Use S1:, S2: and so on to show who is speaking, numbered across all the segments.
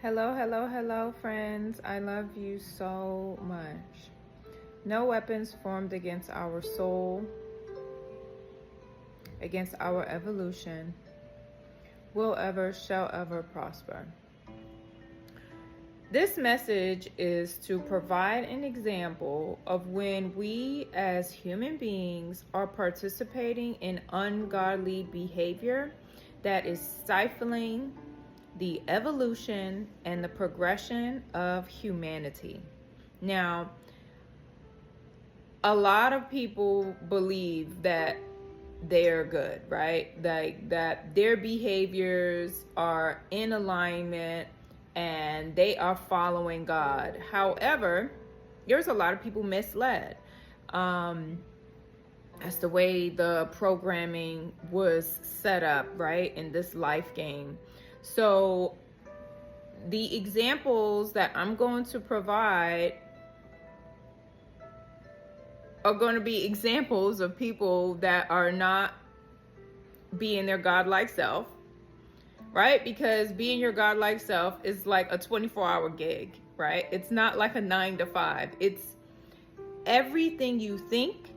S1: Hello, hello, hello, friends. I love you so much. No weapons formed against our soul, against our evolution, shall ever prosper. This message is to provide an example of when we as human beings are participating in ungodly behavior that is stifling the evolution and the progression of humanity. Now, a lot of people believe that they're good, right? Like that their behaviors are in alignment and they are following God. However, there's a lot of people misled. That's the way the programming was set up, right? In this life game. So the examples that I'm going to provide are going to be examples of people that are not being their godlike self, right? Because being your godlike self is like a 24-hour gig, right? It's not like a 9 to 5. It's everything you think,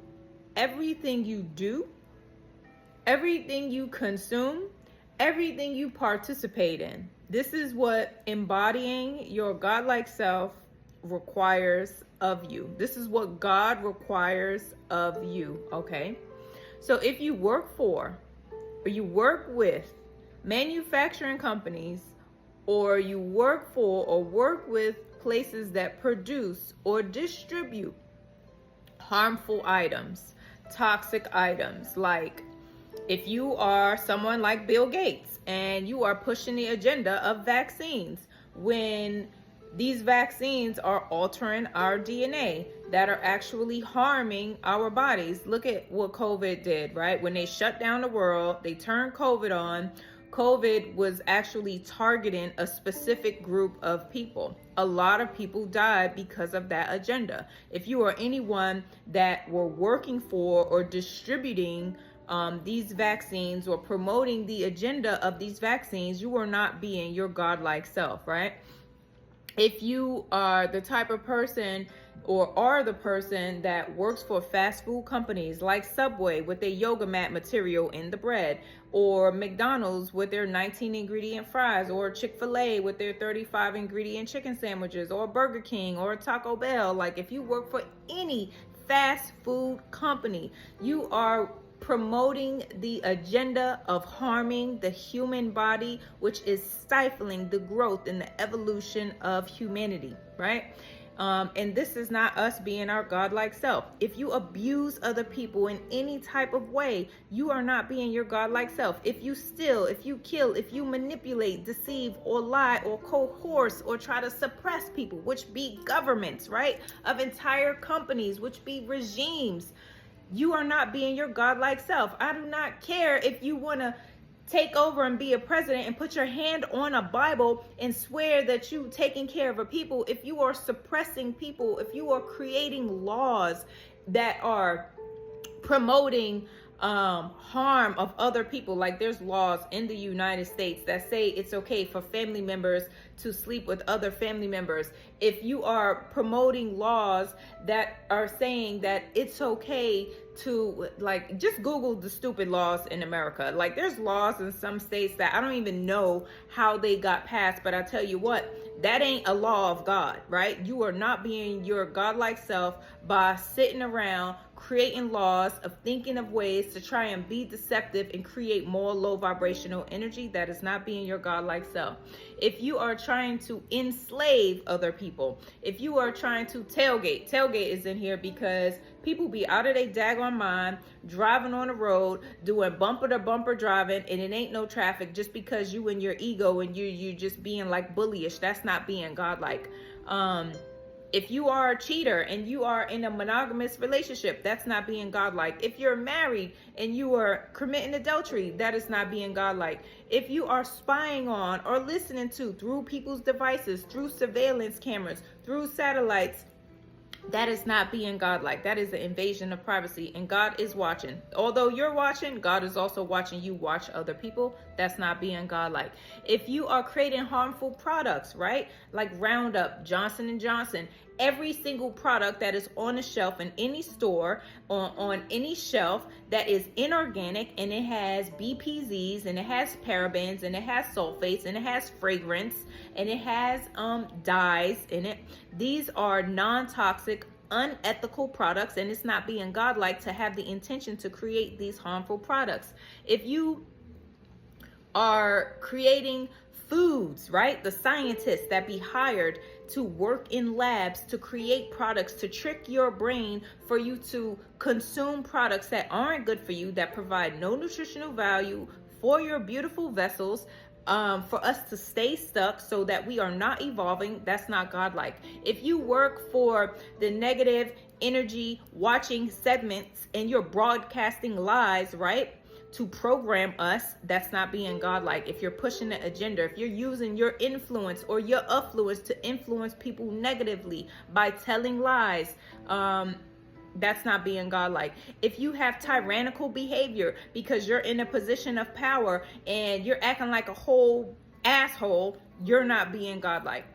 S1: everything you do, everything you consume, everything you participate in. This is what embodying your godlike self requires of you. This is what God requires of you, okay? So if you work for or you work with manufacturing companies, or you work for or work with places that produce or distribute harmful items, toxic items, like if you are someone like Bill Gates and you are pushing the agenda of vaccines, when these vaccines are altering our DNA that are actually harming our bodies. Look at what COVID did, right? When they shut down the world, they turned COVID on. COVID was actually targeting a specific group of people. A lot of people died because of that agenda. If you are anyone that were working for or distributing these vaccines or promoting the agenda of these vaccines, you are not being your godlike self, right? If you are the type of person or are the person that works for fast food companies like Subway with their yoga mat material in the bread, or McDonald's with their 19 ingredient fries, or Chick-fil-A with their 35 ingredient chicken sandwiches, or Burger King or Taco Bell, like if you work for any fast food company, you are promoting the agenda of harming the human body, which is stifling the growth and the evolution of humanity, right? And this is not us being our godlike self. If you abuse other people in any type of way, you are not being your godlike self. If you steal, if you kill, if you manipulate, deceive, or lie, or coerce, or try to suppress people, which be governments, right? Of entire companies, which be regimes, you are not being your godlike self. I do not care if you want to take over and be a president and put your hand on a Bible and swear that you taking care of a people. If you are suppressing people, if you are creating laws that are promoting harm of other people, like there's laws in the United States that say it's okay for family members to sleep with other family members. If you are promoting laws that are saying that it's okay to, like, just Google the stupid laws in America. Like there's laws in some states that I don't even know how they got passed, but I tell you what, that ain't a law of God, right? You are not being your godlike self by sitting around creating laws, of thinking of ways to try and be deceptive and create more low vibrational energy. That is not being your godlike self. If you are trying to enslave other people, if you are trying to tailgate is in here because people be out of their daggone mind, driving on the road, doing bumper to bumper driving, and it ain't no traffic just because you and your ego and you just being like bullyish. That's not being godlike. If you are a cheater and you are in a monogamous relationship, that's not being godlike. If you're married and you are committing adultery, that is not being godlike. If you are spying on or listening to through people's devices, through surveillance cameras, through satellites, that is not being godlike. That is an invasion of privacy, and God is watching. Although you're watching, God is also watching you watch other people. That's not being godlike. If you are creating harmful products, right? Like Roundup, Johnson & Johnson, every single product that is on the shelf in any store, on any shelf that is inorganic, and it has BPZs, and it has parabens, and it has sulfates, and it has fragrance, and it has dyes in it. These are non-toxic, unethical products, and it's not being godlike to have the intention to create these harmful products. If you are creating foods, right? The scientists that be hired to work in labs to create products to trick your brain for you to consume products that aren't good for you, that provide no nutritional value for your beautiful vessels, for us to stay stuck so that we are not evolving, that's not godlike. If you work for the negative energy watching segments and you're broadcasting lies, right, to program us, that's not being godlike. If you're pushing the agenda, if you're using your influence or your affluence to influence people negatively by telling lies, that's not being godlike. If you have tyrannical behavior because you're in a position of power and you're acting like a whole asshole, you're not being godlike.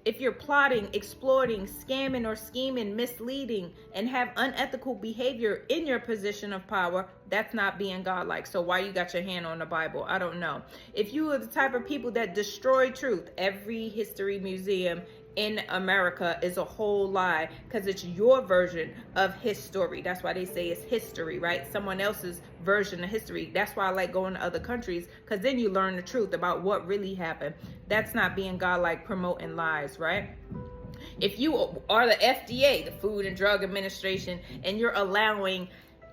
S1: If you're plotting, exploiting, scamming, or scheming, misleading, and have unethical behavior in your position of power, that's not being godlike. So why you got your hand on the Bible? I don't know. If you are the type of people that destroy truth, every history museum in America is a whole lie because it's your version of history. That's why they say it's history, right? Someone else's version of history. That's why I like going to other countries, because then you learn the truth about what really happened. That's not being godlike, promoting lies, right? If you are the FDA, the Food and Drug Administration, and you're allowing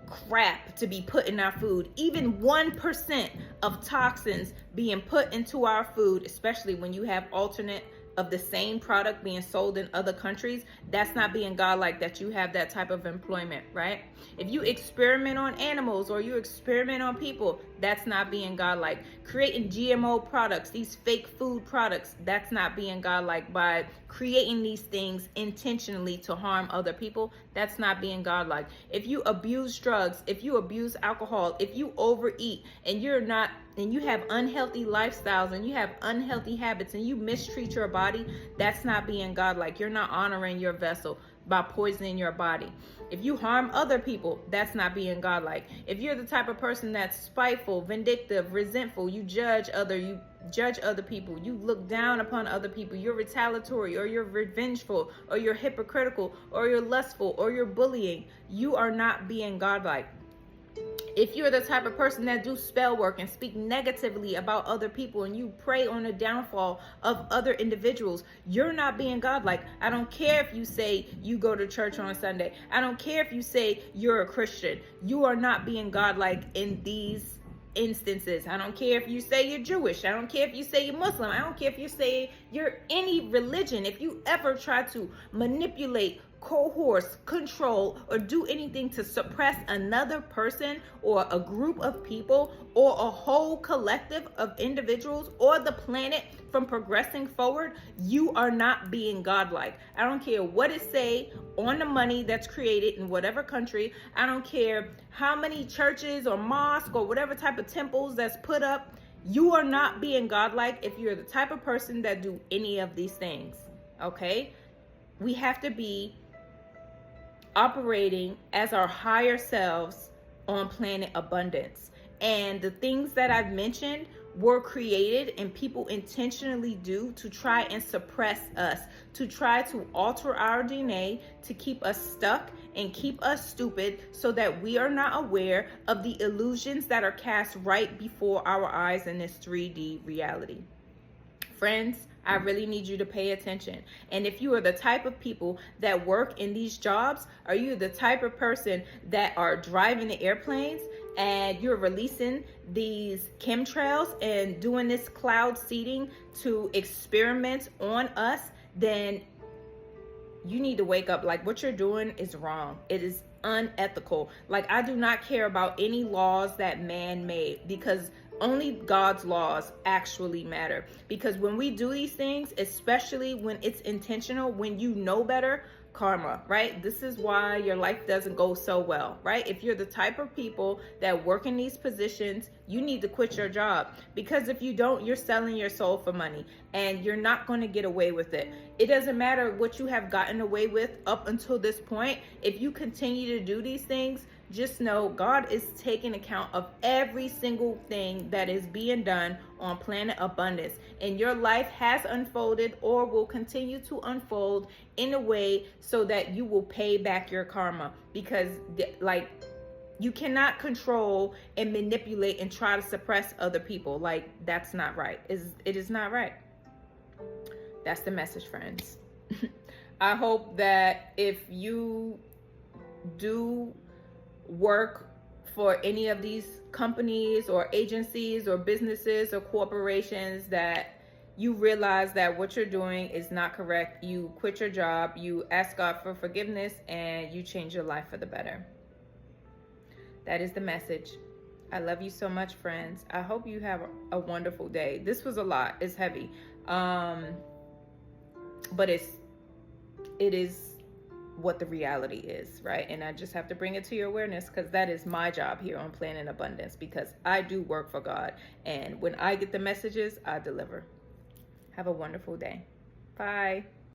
S1: crap to be put in our food, even 1% of toxins being put into our food, especially when you have alternate of the same product being sold in other countries, that's not being godlike that you have that type of employment, right? If you experiment on animals or you experiment on people, that's not being godlike. Creating GMO products, these fake food products, that's not being godlike. By creating these things intentionally to harm other people, that's not being godlike. If you abuse drugs, if you abuse alcohol, if you overeat and you have unhealthy lifestyles and you have unhealthy habits and you mistreat your body, that's not being godlike. You're not honoring your vessel by poisoning your body. If you harm other people, that's not being godlike. If you're the type of person that's spiteful, vindictive, resentful, you judge other people, you look down upon other people, you're retaliatory, or you're revengeful, or you're hypocritical, or you're lustful, or you're bullying, you are not being godlike. If you're the type of person that do spell work and speak negatively about other people and you prey on the downfall of other individuals, you're not being godlike. I don't care if you say you go to church on Sunday. I don't care if you say you're a Christian. You are not being godlike in these instances. I don't care if you say you're Jewish. I don't care if you say you're Muslim. I don't care if you say you're any religion. If you ever try to manipulate, coerce, control, or do anything to suppress another person or a group of people or a whole collective of individuals or the planet from progressing forward, you are not being godlike. I don't care what it say on the money that's created in whatever country. I don't care how many churches or mosques or whatever type of temples that's put up. You are not being godlike if you're the type of person that do any of these things, okay? We have to be operating as our higher selves on planet abundance. And the things that I've mentioned were created and people intentionally do to try and suppress us, to try to alter our DNA, to keep us stuck and keep us stupid so that we are not aware of the illusions that are cast right before our eyes in this 3D reality. Friends, I really need you to pay attention. And if you are the type of people that work in these jobs, are you the type of person that are driving the airplanes and you're releasing these chemtrails and doing this cloud seeding to experiment on us, then you need to wake up. Like, what you're doing is wrong. It is unethical. Like, I do not care about any laws that man made, because only God's laws actually matter. Because when we do these things, especially when it's intentional, when you know better, karma, right? This is why your life doesn't go so well, right? If you're the type of people that work in these positions, you need to quit your job, because if you don't, you're selling your soul for money and you're not going to get away with it. It doesn't matter what you have gotten away with up until this point. If you continue to do these things, just know God is taking account of every single thing that is being done on planet abundance, and your life has unfolded or will continue to unfold in a way so that you will pay back your karma, because like, you cannot control and manipulate and try to suppress other people. Like, that's not right. It is not right. That's the message, friends. I hope that if you do work for any of these companies or agencies or businesses or corporations, that you realize that what you're doing is not correct. You quit your job, you ask God for forgiveness, and you change your life for the better. That is the message. I love you so much, friends. I hope you have a wonderful day. This was a lot. It's heavy. But it is what the reality is, right? And I just have to bring it to your awareness, because that is my job here on Planet Abundance, because I do work for God, and when I get the messages, I deliver. Have a wonderful day. Bye.